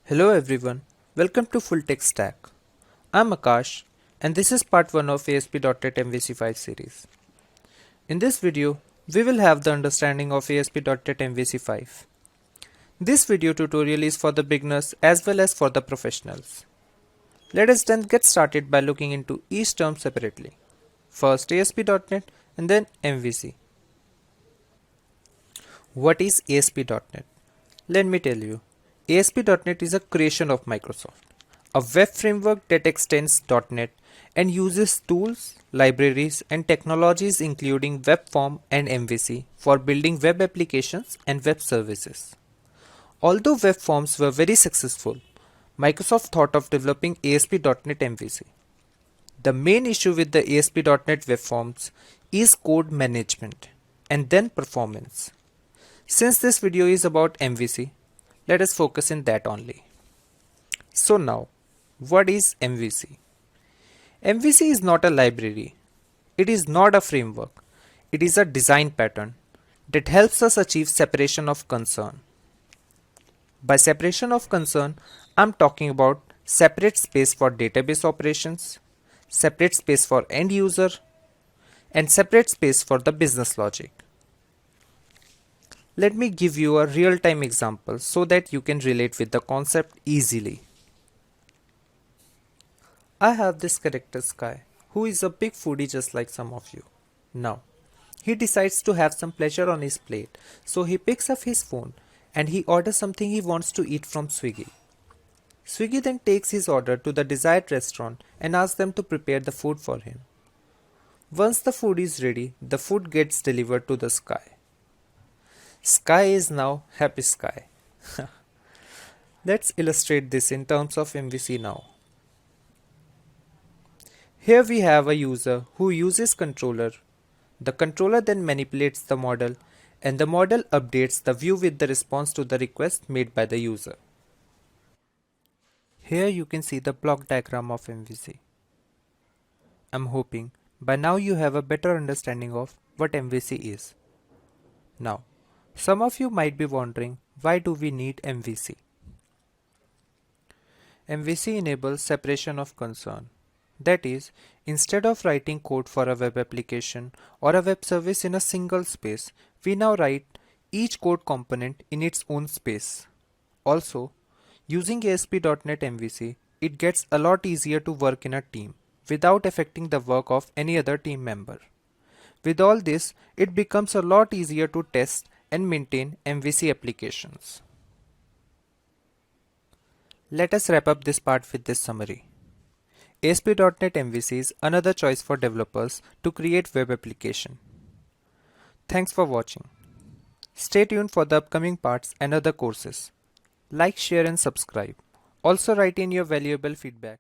Hello everyone, welcome to Full Tech Stack. I'm Akash and this is part 1 of ASP.NET MVC5 series. In this video, we will have the understanding of ASP.NET MVC5. This video tutorial is for the beginners as well as for the professionals. Let us then get started by looking into each term separately. First ASP.NET and then MVC. What is ASP.NET? Let me tell you. ASP.NET is a creation of Microsoft, a web framework that extends .NET and uses tools, libraries, and technologies including web form and MVC for building web applications and web services. Although web forms were very successful, Microsoft thought of developing ASP.NET MVC. The main issue with the ASP.NET web forms is code management and then performance. Since this video is about MVC, let us focus in that only. So now, what is MVC? MVC is not a library. It is not a framework. It is a design pattern that helps us achieve separation of concern. By separation of concern, I'm talking about separate space for database operations, separate space for end user, and separate space for the business logic. Let me give you a real-time example so that you can relate with the concept easily. I have this character Sky, who is a big foodie just like some of you. Now, he decides to have some pleasure on his plate, so he picks up his phone and he orders something he wants to eat from Swiggy. Swiggy then takes his order to the desired restaurant and asks them to prepare the food for him. Once the food is ready, the food gets delivered to the Sky. Sky is now Happy Sky. Let's illustrate this in terms of MVC now. Here we have a user who uses controller. The controller then manipulates the model and the model updates the view with the response to the request made by the user. Here you can see the block diagram of MVC. I'm hoping by now you have a better understanding of what MVC is. Now, some of you might be wondering, why do we need MVC? MVC enables separation of concern. That is, instead of writing code for a web application or a web service in a single space, we now write each code component in its own space. Also, using ASP.NET MVC, it gets a lot easier to work in a team without affecting the work of any other team member. With all this, it becomes a lot easier to test and maintain MVC applications. Let us wrap up this part with this summary. ASP.NET MVC is another choice for developers to create web application. Thanks for watching. Stay tuned for the upcoming parts and other courses. Like, share and subscribe. Also write in your valuable feedback.